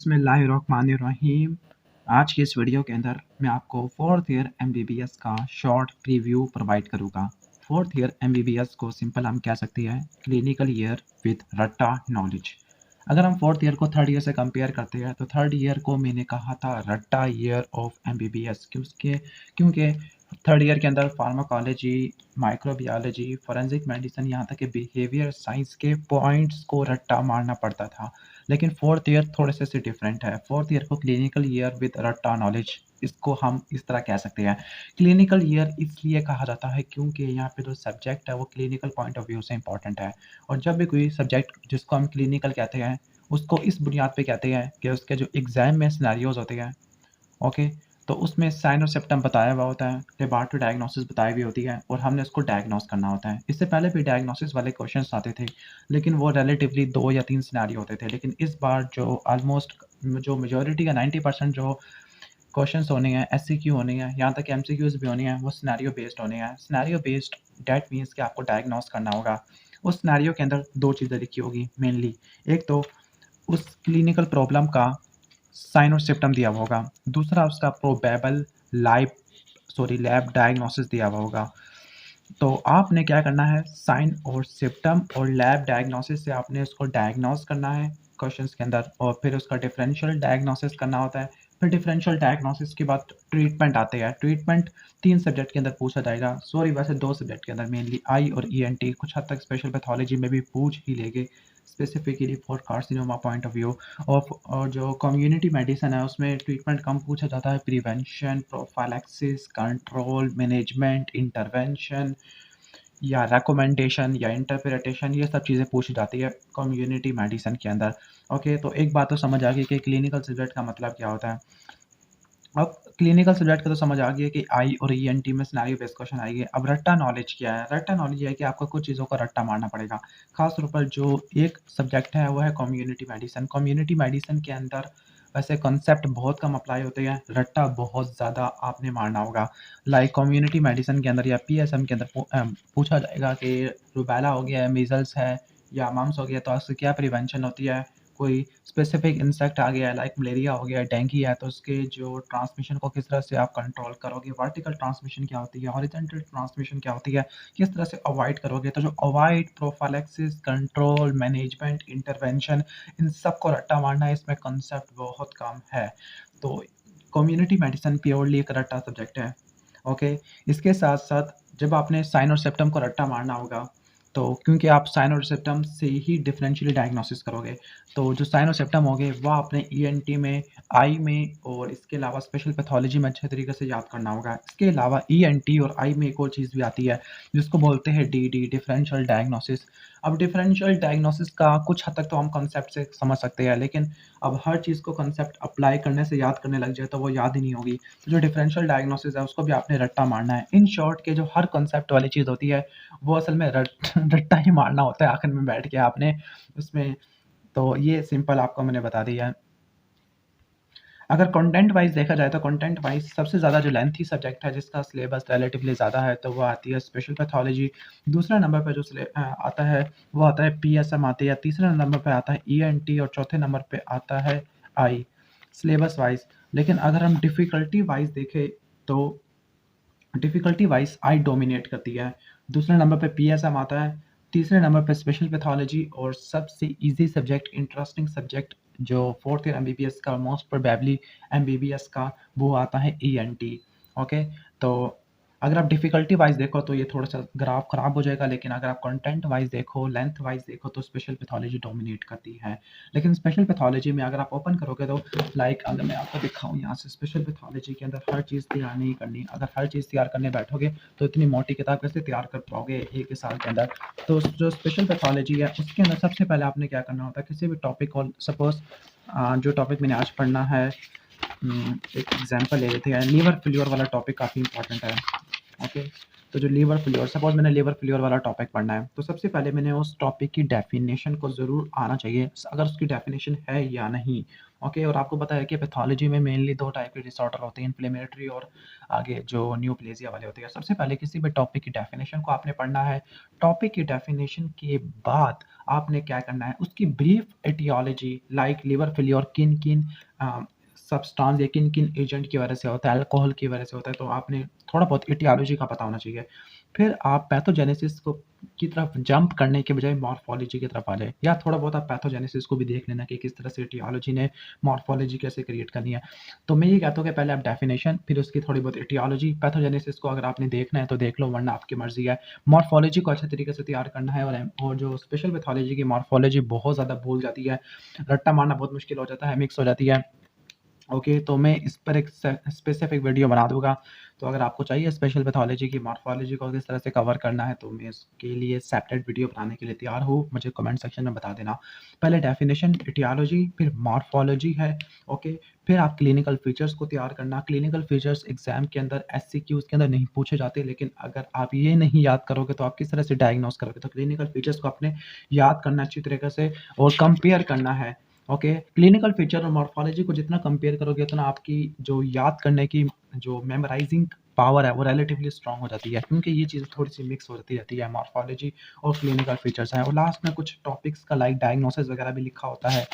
बिस्मिल्लाहिर्रहमानिर्रहीम। आज की इस वीडियो के अंदर मैं आपको फोर्थ ईयर एमबीबीएस का शॉर्ट प्रीव्यू प्रोवाइड करूँगा। फोर्थ ईयर एमबीबीएस को सिंपल हम कह सकते हैं क्लिनिकल ईयर विद रट्टा नॉलेज। अगर हम फोर्थ ईयर को थर्ड ईयर से कंपेयर करते हैं तो थर्ड ईयर को मैंने कहा था रट्टा ईयर ऑफ एमबीबीएस क्योंकि थर्ड ईयर के अंदर फार्माकोलॉजी, माइक्रोबायोलॉजी, फोरेंसिक मेडिसिन, यहाँ तक कि बिहेवियर साइंस के पॉइंट्स को रट्टा मारना पड़ता था। लेकिन फोर्थ ईयर थोड़े से डिफरेंट है। फोर्थ ईयर को क्लिनिकल ईयर विद रट्टा नॉलेज, इसको हम इस तरह कह सकते हैं। क्लिनिकल ईयर इसलिए कहा जाता है क्योंकि यहाँ पे जो सब्जेक्ट है वो क्लिनिकल पॉइंट ऑफ व्यू से इंपॉर्टेंट है। और जब भी कोई सब्जेक्ट जिसको हम क्लिनिकल कहते हैं उसको इस बुनियाद पे कहते हैं कि उसके जो एग्जाम में सिनेरियोज होते हैं, ओके, तो उसमें साइन और सिम्पटम बताया हुआ होता है, लेबॉरेटरी डायग्नोसिस बताई हुई होती है और हमने उसको डायग्नोस करना होता है। इससे पहले भी डायग्नोसिस वाले क्वेश्चंस आते थे, लेकिन वो रिलेटिवली 2 या 3 सिनेरियो होते थे। लेकिन इस बार जो ऑलमोस्ट जो मेजॉरिटी का 90% जो क्वेश्चंस होने हैं, एससीक्यू होने हैं, यहाँ तक एमसीक्यूज भी होने हैं, वो सिनेरियो बेस्ड होने हैं। सिनेरियो बेस्ड दैट मीन्स कि आपको डायग्नोस करना होगा। उस सिनेरियो के अंदर 2 चीज़ें लिखी होगी मेनली। एक तो उस क्लिनिकल प्रॉब्लम का साइन और सिम्पटम दिया हुआ होगा। दूसरा उसका प्रोबेबल लैब डायग्नोसिस दिया हुआ होगा। तो आपने क्या करना है, साइन और सिम्पटम और लैब डायग्नोसिस से आपने उसको डायग्नोस करना है क्वेश्चंस के अंदर, और फिर उसका डिफरेंशियल डायग्नोसिस करना होता है। फिर डिफरेंशियल डायग्नोसिस के बाद ट्रीटमेंट आते हैं। ट्रीटमेंट 3 सब्जेक्ट के अंदर पूछा जाएगा, सॉरी वैसे 2 सब्जेक्ट के अंदर, मेनली आई और ईएनटी। कुछ हद तक स्पेशल पैथोलॉजी में भी पूछ ही लेंगे, specifically for carcinoma point of view. और जो कम्युनिटी मेडिसिन है उसमें ट्रीटमेंट कम पूछा जाता है, prevention, prophylaxis, control, management, intervention या रिकमेंडेशन या इंटरप्रिटेशन, ये सब चीज़ें पूछी जाती है कम्युनिटी मेडिसिन के अंदर। ओके, तो एक बात तो समझ आ गई कि क्लिनिकल सब्जेक्ट का मतलब क्या होता है। अब क्लिनिकल सब्जेक्ट का तो समझ आ गया कि आई और ईएनटी में सिनेरियो बेस्ड क्वेश्चन आएंगे। अब रट्टा नॉलेज क्या है? रट्टा नॉलेज ये है कि आपको कुछ चीज़ों का रट्टा मारना पड़ेगा। खास तौर पर जो एक सब्जेक्ट है वो है कम्युनिटी मेडिसिन। कम्युनिटी मेडिसिन के अंदर वैसे कॉन्सेप्ट बहुत कम अप्लाई होते हैं, रट्टा बहुत ज़्यादा आपने मारना होगा। लाइक कम्युनिटी मेडिसिन के अंदर या पीएसएम के अंदर पूछा जाएगा कि रूबेला हो गया है, मीजल्स है या मम्स हो गया, तो उससे क्या प्रिवेंशन होती है। कोई स्पेसिफिक इंसेक्ट आ गया है लाइक मलेरिया हो गया, डेंगू है, तो उसके जो ट्रांसमिशन को किस तरह से आप कंट्रोल करोगे। वर्टिकल ट्रांसमिशन क्या होती है, हॉरिजॉन्टल ट्रांसमिशन क्या होती है, किस तरह से अवॉइड करोगे। तो जो avoid, prophylaxis, control, management, intervention, इन सब को रट्टा मारना है, इसमें कंसेप्ट बहुत कम है। तो कम्युनिटी मेडिसिन प्योरली एक रट्टा सब्जेक्ट है। ओके, इसके साथ साथ जब आपने साइन और सिम्पटम को रट्टा मारना होगा, तो क्योंकि आप साइन और सिम्पटम से ही डिफरेंशियल डायग्नोसिस करोगे, तो जो साइन और सिम्पटम होंगे वो आपने ईएनटी में, आई में और इसके अलावा स्पेशल पैथोलॉजी में अच्छे तरीके से याद करना होगा। इसके अलावा ईएनटी और आई में एक और चीज़ भी आती है जिसको बोलते हैं डीडी, डिफरेंशियल डायग्नोसिस। अब डिफरेंशियल डायग्नोसिस का कुछ हद तक तो हम कॉन्सेप्ट से समझ सकते हैं, लेकिन अब हर चीज़ को कॉन्सेप्ट अप्लाई करने से याद करने लग जाए तो वो याद ही नहीं होगी। तो जो डिफरेंशियल डायग्नोसिस है उसको भी आपने रट्टा मारना है। इन शॉर्ट के जो हर कॉन्सेप्ट वाली चीज़ होती है वो असल में रट्टा ही मारना होता है आखिर में बैठ के आपने उसमें। तो ये सिंपल आपको मैंने बता दिया है। अगर कंटेंट वाइज देखा जाए तो कंटेंट वाइज सबसे ज़्यादा जो लेंथी सब्जेक्ट है जिसका सिलेबस रिलेटिवली ज़्यादा है तो वो आती है स्पेशल पैथोलॉजी। दूसरा नंबर पे जो आता है वो आता है पीएसएम आती है। तीसरे नंबर पे आता है ईएनटी और चौथे नंबर पे आता है आई, सिलेबस वाइज। लेकिन अगर हम डिफ़िकल्टी वाइज देखें तो डिफ़िकल्टी वाइज आई डोमिनेट करती है। दूसरे नंबर पे पीएसएम आता है, तीसरे नंबर पे स्पेशल पैथोलॉजी, और सबसे ईज़ी सब्जेक्ट, इंटरेस्टिंग सब्जेक्ट जो फोर्थ ईयर एमबीबीएस का मोस्ट प्रोबेबली एमबीबीएस का, वो आता है ईएनटी। ओके, तो अगर आप डिफ़िकल्टी वाइज देखो तो ये थोड़ा सा ग्राफ ख़राब हो जाएगा, लेकिन अगर आप कंटेंट वाइज देखो, लेंथ वाइज देखो तो स्पेशल पैथोलॉजी डोमिनेट करती है। लेकिन स्पेशल पैथोलॉजी में अगर आप ओपन करोगे तो लाइक अगर मैं आपको दिखाऊँ यहाँ से, स्पेशल पैथोलॉजी के अंदर हर चीज़ तैयार नहीं करनी। अगर हर चीज़ तैयार करने बैठोगे तो इतनी मोटी किताब कैसे तैयार कर पाओगे एक ही साल के अंदर। तो जो स्पेशल पैथोलॉजी है उसके अंदर सबसे पहले आपने क्या करना होता है, किसी भी टॉपिक को, सपोज जो टॉपिक मैंने आज पढ़ना है, एक एग्जांपल ले लेते हैं, लीवर फेल्योर वाला टॉपिक काफ़ी इंपॉर्टेंट है। ओके, तो जो लीवर फेल्योर, सपोज मैंने लीवर फेल्योर वाला टॉपिक पढ़ना है, तो सबसे पहले मैंने उस टॉपिक की डेफिनेशन को ज़रूर आना चाहिए, अगर उसकी डेफिनेशन है या नहीं। ओके, और आपको पता है कि पैथोलॉजी में मेनली 2 टाइप के डिसऑर्डर होते हैं, इन्फ्लेमेटरी और आगे जो न्यूप्लेज़िया वाले होते हैं। सबसे पहले किसी भी टॉपिक की डेफिनेशन को आपने पढ़ना है। टॉपिक की डेफिनेशन के बाद आपने क्या करना है, उसकी brief aetiology like liver failure किन-किन सब्सटेंस या किन-किन एजेंट की वजह से होता है, अल्कोहल की वजह से होता है, तो आपने थोड़ा बहुत एटियोलॉजी का पता होना चाहिए। फिर आप पैथोजेनेसिस को की तरफ जंप करने के बजाय मॉर्फोलॉजी की तरफ आ जाए, या थोड़ा बहुत आप पैथोजेनेसिस को भी देख लेना कि किस तरह से एटियोलॉजी ने मॉर्फोलॉजी कैसे क्रिएट करनी है। तो मैं ये कहता हूँ कि पहले आप डेफिनेशन, फिर उसकी थोड़ी बहुत एटियोलॉजी, पैथोजेनेसिस को अगर आपने देखना है तो देख लो, वरना आपकी मर्जी है। मॉर्फोलॉजी को अच्छे तरीके से तैयार करना है, और जो स्पेशल पैथोलॉजी की मॉर्फोलॉजी बहुत ज़्यादा भूल जाती है, रट्टा मारना बहुत मुश्किल हो जाता है, मिक्स हो जाती है। ओके, तो मैं इस पर एक स्पेसिफिक वीडियो बना दूंगा। तो अगर आपको चाहिए स्पेशल पैथोलॉजी की मॉर्फोलॉजी को किस तरह से कवर करना है, तो मैं इसके लिए सेपरेट वीडियो बनाने के लिए तैयार हूँ, मुझे कमेंट सेक्शन में बता देना। पहले डेफिनेशन, एटियोलॉजी, फिर मॉर्फोलॉजी है। ओके, फिर आप क्लिनिकल फीचर्स को तैयार करना। क्लिनिकल फीचर्स एग्जाम के अंदर एससीक्यूज के अंदर नहीं पूछे जाते, लेकिन अगर आप ये नहीं याद करोगे तो आप किस तरह से डायग्नोस करोगे। तो क्लिनिकल फीचर्स को आपने याद करना अच्छी तरीके से और कंपेयर करना है। ओके, क्लिनिकल फीचर और मॉर्फोलॉजी को जितना कंपेयर करोगे, उतना आपकी जो याद करने की जो मेमोराइजिंग पावर है वो रिलेटिवली स्ट्रांग हो जाती है, क्योंकि ये चीज़ थोड़ी सी मिक्स होती रहती है, मॉर्फोलॉजी और क्लिनिकल फीचर्स हैं। और लास्ट में कुछ टॉपिक्स का लाइक डायग्नोसिस वगैरह भी लिखा होता है,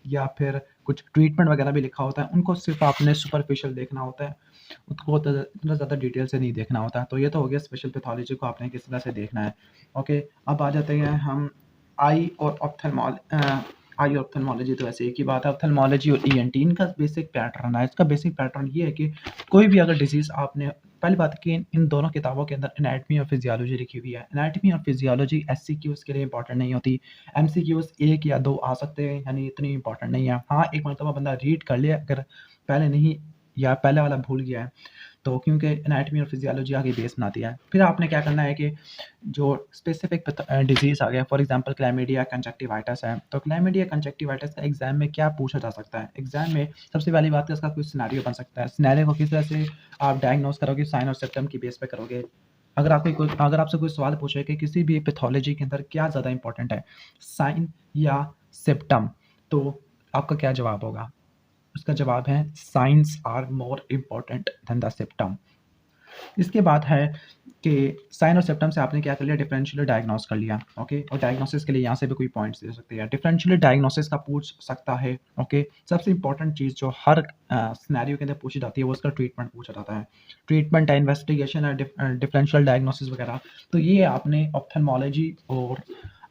या फिर कुछ ट्रीटमेंट वगैरह भी लिखा होता है, उनको सिर्फ आपने सुपरफिशियल देखना होता है, उसको इतना ज़्यादा डिटेल से नहीं देखना होता है। तो ये तो हो गया स्पेशल पैथोलॉजी को आपने किस तरह से देखना है। ओके, अब आ जाते हैं हम आई और आई ऑप्थेल्मोलॉजी, तो ऐसे एक ही बात है। ऑप्थेल्मोलॉजी और ईएनटी, इनका बेसिक पैटर्न है। इसका बेसिक पैटर्न ये है कि कोई भी अगर डिजीज़ आपने, पहली बात है कि इन दोनों किताबों के अंदर एनाटमी और फिजियोलॉजी लिखी हुई है। एनाटमी और फिजियोलॉजी एससीक्यूज़ के लिए इंपॉर्टेंट नहीं होती, एमसीक्यूज़ 1 या 2 आ सकते हैं, यानी इतनी इंपॉर्टेंट नहीं है। हाँ, एक मरतबा बंदा रीड कर ले अगर पहले नहीं, या पहले वाला भूल गया है, तो क्योंकि एनाटमी और फिजियोलॉजी आगे बेस बनाती है। फिर आपने क्या करना है कि जो स्पेसिफिक डिजीज़ आ गया, फॉर एग्जांपल क्लैमिडिया कंजक्टिवाइटिस है, तो क्लैमिडिया कंजक्टिवाइटिस का एग्जाम में क्या पूछा जा सकता है। एग्जाम में सबसे पहली बात है, इसका कोई सिनेरियो बन सकता है। सिनेरियो को किस तरह से आप डायग्नोस करोगे, साइन और सिम्पटम की बेस पे करोगे। अगर आपसे कोई सवाल पूछे कि किसी भी पैथोलॉजी के अंदर क्या ज़्यादा इंपॉर्टेंट है, साइन या सिम्पटम, तो आपका क्या जवाब होगा? उसका जवाब है signs are more important than the symptom. इसके बाद है कि साइन और सिम्पटम से आपने क्या कर लिया, डिफरेंशियल डायग्नोस कर लिया। ओके, और डायग्नोसिस के लिए यहाँ से भी कोई पॉइंट्स दे सकते हैं, डिफरेंशियल डायग्नोसिस का पूछ सकता है। ओके, सबसे इंपॉर्टेंट चीज़ जो हर सिनेरियो के अंदर पूछी जाती है वो उसका ट्रीटमेंट पूछा जाता है। ट्रीटमेंट है, इन्वेस्टिगेशन है, डिफरेंशियल डायग्नोसिस वगैरह, तो ये आपने ऑप्थेल्मोलॉजी और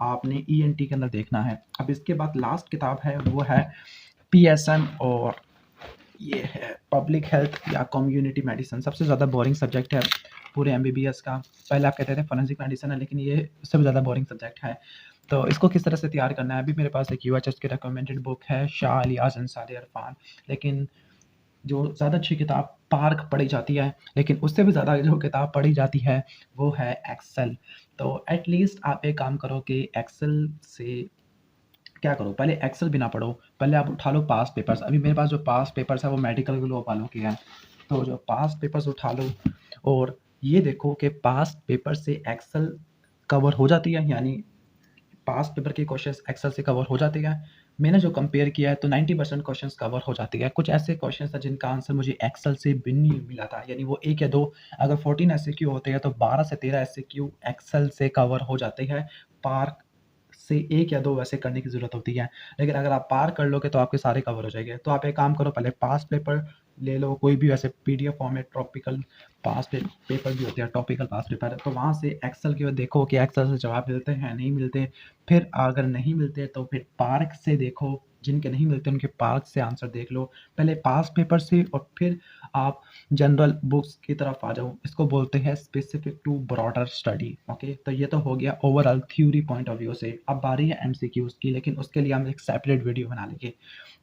आपने ईएनटी के अंदर देखना है। अब इसके बाद लास्ट किताब है, वो है पीएसएम, और ये है पब्लिक हेल्थ या कम्युनिटी मेडिसिन। सबसे ज़्यादा बोरिंग सब्जेक्ट है पूरे एमबीबीएस का। पहले आप कहते थे फोरेंसिक मेडिसिन है, लेकिन ये सबसे ज़्यादा बोरिंग सब्जेक्ट है। तो इसको किस तरह से तैयार करना है, अभी मेरे पास एक यूएचएस की रिकमेंडेड बुक है, शाह अलियाज अंसारी इरफान। लेकिन जो ज़्यादा अच्छी किताब पार्क पढ़ी जाती है, लेकिन उससे भी ज़्यादा जो किताब पढ़ी जाती है वो है एक्सेल। तो एटलीस्ट आप एक काम करो कि एक्सेल से क्या करो, पहले एक्सेल भी ना पढ़ो, पहले आप उठा लो पास पेपर्स। अभी मेरे पास जो पास पेपर्स है वो मेडिकल ग्लोब वालों के हैं, तो जो पास पेपर्स उठा लो और ये देखो कि पास पेपर से एक्सेल कवर हो जाती है, यानी पास पेपर के क्वेश्चंस एक्सेल से कवर हो जाते हैं। मैंने जो कंपेयर किया है तो 90% क्वेश्चंस कवर हो जाती है। कुछ ऐसे क्वेश्चंस हैं जिनका आंसर मुझे एक्सेल से भी नहीं मिला था, यानी वो 1 या 2, अगर 14 एससीक्यू होते हैं तो 12 से 13 एससीक्यू एक्सेल से कवर हो जाते हैं। पार से 1 या 2 वैसे करने की ज़रूरत होती है, लेकिन अगर आप पार कर लोगे तो आपके सारे कवर हो जाएंगे। तो आप एक काम करो, पहले पास पेपर ले लो, कोई भी वैसे पीडीएफ फॉर्मेट टॉपिकल पेपर भी होते हैं, टॉपिकल पास पेपर, तो वहाँ से एक्सेल की देखो कि एक्सेल से जवाब मिलते हैं नहीं मिलते। फिर अगर नहीं मिलते तो फिर पार्क से देखो, जिनके नहीं मिलते उनके पार्क से आंसर देख लो। पहले पास पेपर से और फिर आप जनरल बुक्स की तरफ आ जाओ, इसको बोलते हैं specific to broader study. Okay, तो ये तो हो गया overall theory point of view से। अब बारी है एमसीक्यूज की, लेकिन उसके लिए हम एक सेपरेट वीडियो बना लेंगे।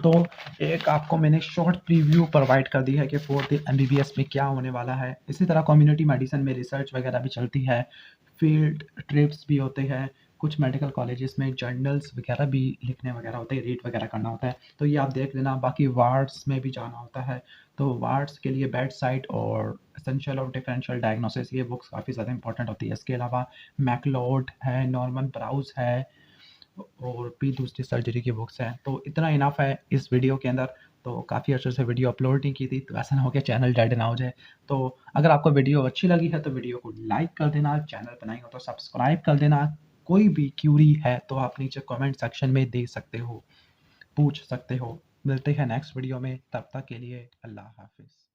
तो एक आपको मैंने शॉर्ट प्रीव्यू प्रोवाइड कर दी है कि फोर्थ एमबीबीएस में क्या होने वाला है। इसी तरह कम्युनिटी मेडिसिन में रिसर्च वगैरह भी चलती है, फील्ड ट्रिप्स भी होते हैं, कुछ मेडिकल कॉलेजेस में जर्नल्स वगैरह भी लिखने वगैरह होते हैं, रीड वगैरह करना होता है, तो ये आप देख लेना। बाकी वार्ड्स में भी जाना होता है, तो वार्ड्स के लिए बेड साइड और एसेंशियल ऑफ डिफरेंशियल डायग्नोसिस, ये बुक्स काफ़ी ज़्यादा इंपॉर्टेंट होती है। इसके अलावा मैकलोड है, नॉर्मन ब्राउज है, और भी दूसरी सर्जरी की बुक्स हैं। तो इतना इनफ है इस वीडियो के अंदर। तो काफ़ी अर्से से वीडियो अपलोड नहीं की थी, तो ऐसा ना हो कि चैनल डेड ना हो जाए। तो अगर आपको वीडियो अच्छी लगी है तो वीडियो को लाइक कर देना, चैनल पर नए हो तो सब्सक्राइब कर देना। कोई भी क्यूरी है तो आप नीचे कमेंट सेक्शन में दे सकते हो, पूछ सकते हो। मिलते हैं नेक्स्ट वीडियो में, तब तक के लिए अल्लाह हाफ़िज़।